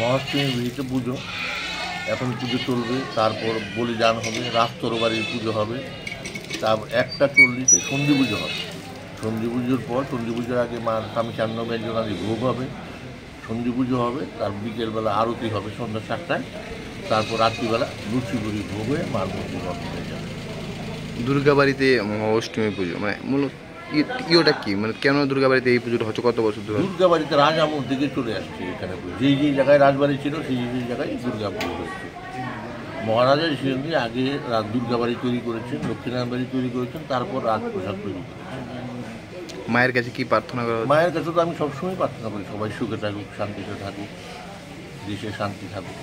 মহাষ্টমী বিহিতে পুজো, এখন পুজো চলবে, তারপর বলিদান হবে, রাজতরবারির পুজো হবে, তারপর 1টা 40-এ সন্ধি পুজো হবে। সন্ধি পুজোর পর সন্ধি পুজোর আগে মার স্বামী চান্ন ব্যঞ্জনাদি ভোগ হবে, সন্ধি পুজো হবে, তার বিকেলবেলা আরতি হবে সন্ধ্যা 7টায়, তারপর রাত্রিবেলা লুচিপুরি ভোগ হয়ে মার মন্দির বন্ধ হয়ে যাবে। দুর্গাবাড়িতে মহাষ্টমী পুজো মানে মূলত ইয়েটা কি, মানে কেন দুর্গাবাড়িতে এই পুজোটা হচ্ছে, কত বছর ধরে? দুর্গাবাড়িতে রাজ আমল থেকে চলে আসছে এখানে, যেই যেই জায়গায় রাজবাড়ি ছিল সেই সেই জায়গায় দুর্গা পুজো হচ্ছে। মহারাজা সেখানে আগে দুর্গাবাড়ি তৈরি করেছেন, লক্ষ্মীনারায়ণ বাড়ি তৈরি করেছেন, তারপর রাজপ্রসাদ তৈরি করেছেন। মায়ের কাছে কি প্রার্থনা করা? মায়ের কাছে তো আমি সবসময় প্রার্থনা করি সবাই সুখে থাকুক, শান্তিতে থাকুক, দেশে শান্তি থাকুক।